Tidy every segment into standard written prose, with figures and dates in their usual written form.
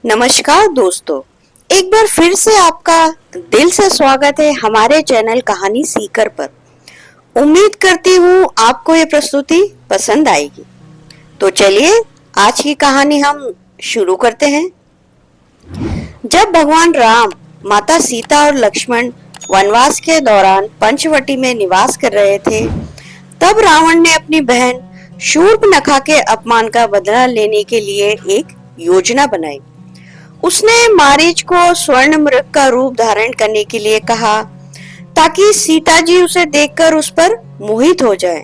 नमस्कार दोस्तों, एक बार फिर से आपका दिल से स्वागत है हमारे चैनल कहानी सीकर पर। उम्मीद करती हूँ आपको ये प्रस्तुति पसंद आएगी। तो चलिए आज की कहानी हम शुरू करते हैं। जब भगवान राम, माता सीता और लक्ष्मण वनवास के दौरान पंचवटी में निवास कर रहे थे, तब रावण ने अपनी बहन शूर्पणखा के अपमान का बदला लेने के लिए एक योजना बनाई। उसने मारीच को स्वर्ण मृग का रूप धारण करने के लिए कहा ताकि सीता जी उसे देखकर उस पर मोहित हो जाएं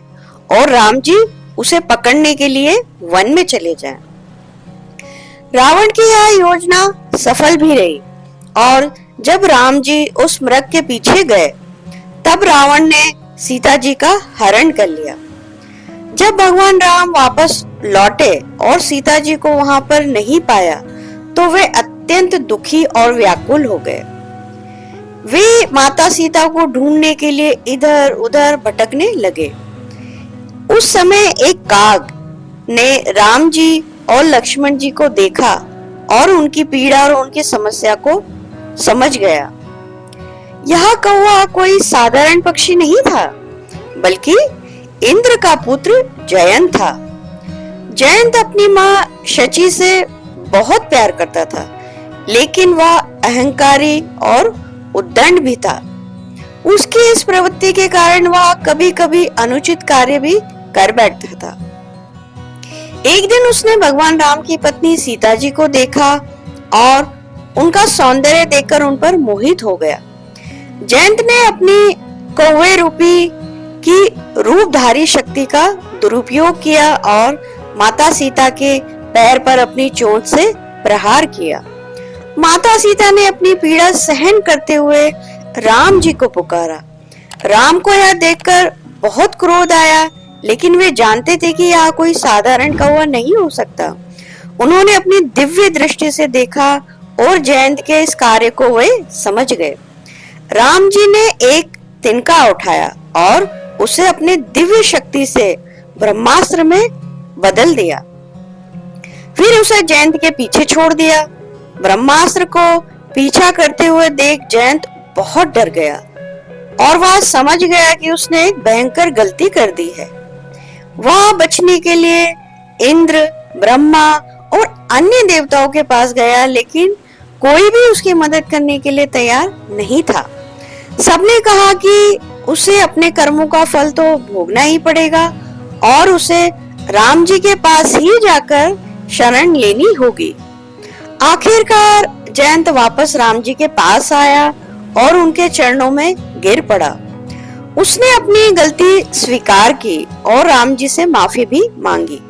और राम जी उसे पकड़ने के लिए वन में चले जाएं। रावण की यह योजना सफल भी रही और जब राम जी उस मृग के पीछे गए तब रावण ने सीता जी का हरण कर लिया। जब भगवान राम वापस लौटे और सीता जी को वहां पर नहीं पाया तो वे अत्यंत दुखी और व्याकुल हो गए। वे माता सीता को ढूंढने के लिए इधर उधर भटकने लगे। उस समय एक काग ने राम जी और लक्ष्मण जी को देखा और उनकी पीड़ा और उनकी समस्या को समझ गया। यह कौवा कोई साधारण पक्षी नहीं था, बल्कि इंद्र का पुत्र जयंत था। जयंत अपनी माँ शची से बहुत प्यार करता था, लेकिन वह अहंकारी और उद्दंड भी था। उसकी इस प्रवृत्ति के कारण वह कभी-कभी अनुचित कार्य भी कर बैठता था। एक दिन उसने भगवान राम की पत्नी सीता जी को देखा और उनका सौंदर्य देखकर उन पर मोहित हो गया। जयंत ने अपनी कौवे रूपी की रूपधारी शक्ति का दुरुपयोग किया और माता सीता के पैर पर अपनी चोंच से प्रहार किया। माता सीता ने अपनी पीड़ा सहन करते हुए राम जी को पुकारा। राम को यह देखकर बहुत क्रोध आया, लेकिन वे जानते थे कि यह कोई साधारण कौवा नहीं हो सकता। उन्होंने अपनी दिव्य दृष्टि से देखा और जयंत के इस कार्य को वे समझ गए। राम जी ने एक तिनका उठाया और उसे अपने दिव्य शक्ति से ब्रह्मास्त्र में बदल दिया। फिर उसे जयंत के पीछे छोड़ दिया। ब्रह्मास्त्र को पीछा करते हुए देख जयंत बहुत डर गया और वह समझ गया कि उसने एक भयंकर गलती कर दी है। वह बचने के लिए इंद्र, ब्रह्मा और अन्य देवताओं के पास गया, लेकिन कोई भी उसकी मदद करने के लिए तैयार नहीं था। सबने कहा कि उसे अपने कर्मों का फल तो भोगना ही पड़ेगा और उसे राम जी के पास ही जाकर शरण लेनी होगी। आखिरकार जयंत वापस राम जी के पास आया और उनके चरणों में गिर पड़ा। उसने अपनी गलती स्वीकार की और राम जी से माफी भी मांगी।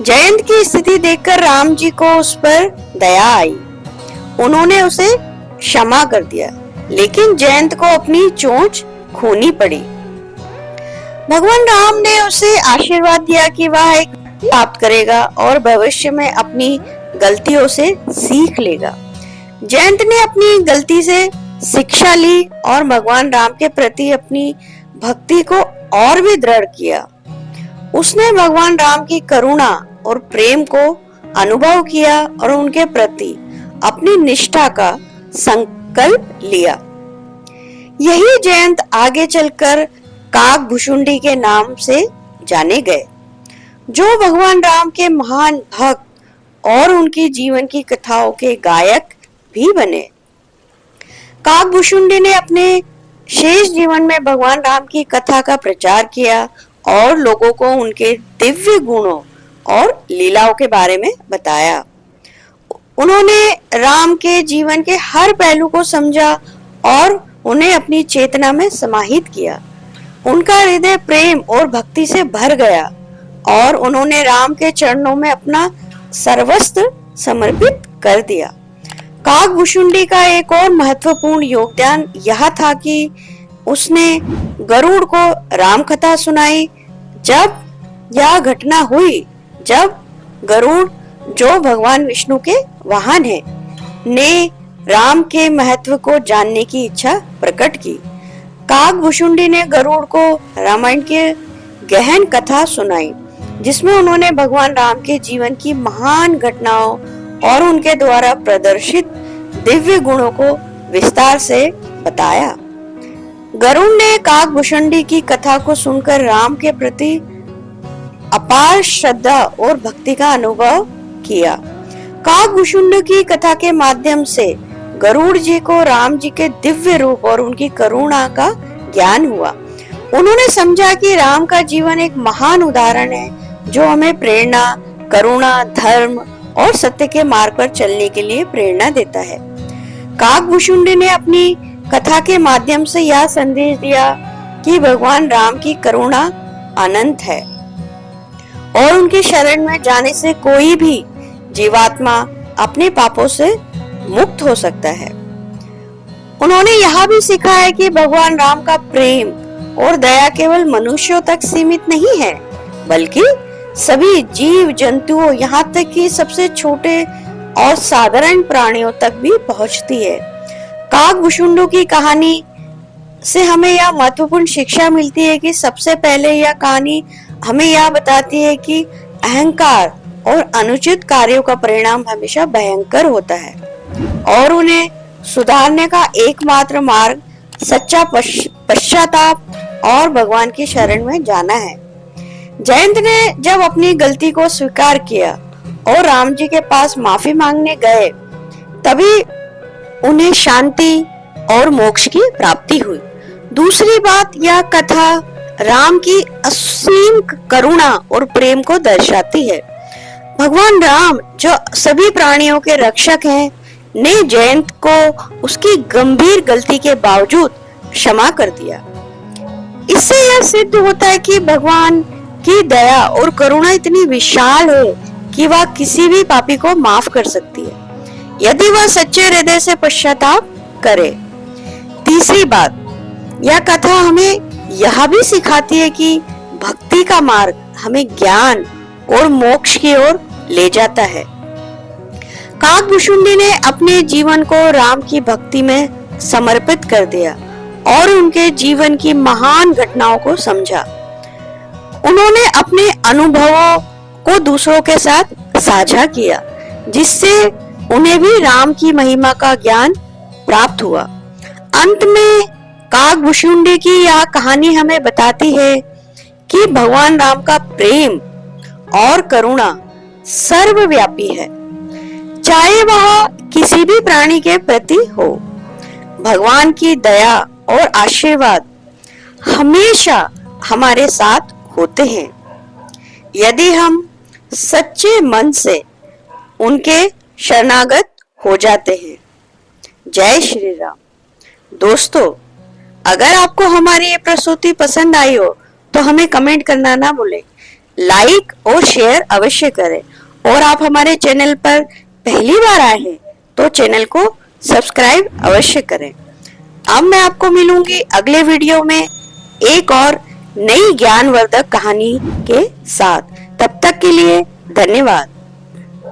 जयंत की स्थिति देखकर राम जी को उस पर दया आई। उन्होंने उसे क्षमा कर दिया, लेकिन जयंत को अपनी चोंच खोनी पड़ी। भगवान राम ने उसे आशीर्वाद दिया कि वह एक प्राप्त करेगा और भविष्य में अपनी गलतियों से सीख लेगा। जयंत ने अपनी गलती से शिक्षा ली और भगवान राम के प्रति अपनी भक्ति को और भी दृढ़ किया। उसने भगवान राम की करुणा और प्रेम को अनुभव किया और उनके प्रति अपनी निष्ठा का संकल्प लिया। यही जयंत आगे चलकर काकभुशुंडी के नाम से जाने गए, जो भगवान राम के महान भक्त और उनकी जीवन की कथाओं के गायक भी बने। काकभुशुंडी ने अपने शेष जीवन में भगवान राम की कथा का प्रचार किया और लोगों को उनके दिव्य गुणों और लीलाओं के बारे में बताया। उन्होंने राम के जीवन के हर पहलू को समझा और उन्हें अपनी चेतना में समाहित किया। उनका हृदय प्रेम और भक्ति से भर गया और उन्होंने राम के चरणों में अपना सर्वस्व समर्पित कर दिया। काकभुशुंडी का एक और महत्वपूर्ण योगदान यह था कि उसने गरुड़ को राम कथा सुनाई। जब यह घटना हुई, जब गरुड़, जो भगवान विष्णु के वाहन है, ने राम के महत्व को जानने की इच्छा प्रकट की। काकभुशुंडी ने गरुड़ को रामायण के गहन कथा सुनाई, जिसमें उन्होंने भगवान राम के जीवन की महान घटनाओं और उनके द्वारा प्रदर्शित दिव्य गुणों को विस्तार से बताया। गरुड़ ने काकभूषुंडी की कथा को सुनकर राम के प्रति अपार श्रद्धा और भक्ति का अनुभव किया। काकभूषुंडी की कथा के माध्यम से गरुड़ जी को राम जी के दिव्य रूप और उनकी करुणा का ज्ञान हुआ। उन्होंने समझा कि राम का जीवन एक महान उदाहरण है जो हमें प्रेरणा, करुणा, धर्म और सत्य के मार्ग पर चलने के लिए प्रेरणा देता है। काकभूषुंडी ने अपनी कथा के माध्यम से यह संदेश दिया कि भगवान राम की करुणा अनंत है और उनकी शरण में जाने से कोई भी जीवात्मा अपने पापों से मुक्त हो सकता है। उन्होंने यह भी सिखाया कि भगवान राम का प्रेम और दया केवल मनुष्यों तक सीमित नहीं है, बल्कि सभी जीव जंतुओं, यहाँ तक कि सबसे छोटे और साधारण प्राणियों तक भी पहुँचती है। काकभूषुंडी की कहानी से हमें यह महत्वपूर्ण शिक्षा मिलती है कि सबसे पहले यह कहानी हमें यह बताती है कि अहंकार और अनुचित कार्यों का परिणाम हमेशा भयंकर होता है और उन्हें सुधारने का एकमात्र मार्ग सच्चा पश्चाताप और भगवान की शरण में जाना है। जयंत ने जब अपनी गलती को स्वीकार किया और राम जी के पास माफी मांगने गए, तभी उन्हें शांति और मोक्ष की प्राप्ति हुई। दूसरी बात, यह कथा राम की असीम करुणा और प्रेम को दर्शाती है। भगवान राम, जो सभी प्राणियों के रक्षक हैं, ने जयंत को उसकी गंभीर गलती के बावजूद क्षमा कर दिया। इससे यह सिद्ध होता है कि भगवान की दया और करुणा इतनी विशाल है कि वह किसी भी पापी को माफ कर सकती है, यदि वह सच्चे हृदय से पश्चाताप करे। तीसरी बात, यह कथा हमें यह भी सिखाती है कि भक्ति का मार्ग हमें ज्ञान और मोक्ष की ओर ले जाता है। काकभूषुंडी ने अपने जीवन को राम की भक्ति में समर्पित कर दिया और उनके जीवन की महान घटनाओं को समझा। उन्होंने अपने अनुभवों को दूसरों के साथ साझा किया, जिससे उन्हें भी राम की महिमा का ज्ञान प्राप्त हुआ। अंत में काकभूषुंडी की यह कहानी हमें बताती है कि भगवान राम का प्रेम और करुणा सर्वव्यापी है, चाहे वह किसी भी प्राणी के प्रति हो। भगवान की दया और आशीर्वाद हमेशा हमारे साथ होते हैं, यदि हम सच्चे मन से उनके शरणागत हो जाते हैं। जय श्री राम। दोस्तों, अगर आपको हमारी ये प्रस्तुति पसंद आई हो तो हमें कमेंट करना ना भूलें, लाइक और शेयर अवश्य करें और आप हमारे चैनल पर पहली बार आए हैं तो चैनल को सब्सक्राइब अवश्य करें। अब मैं आपको मिलूंगी अगले वीडियो में एक और नई ज्ञानवर्धक कहानी के साथ। तब तक के लिए धन्यवाद।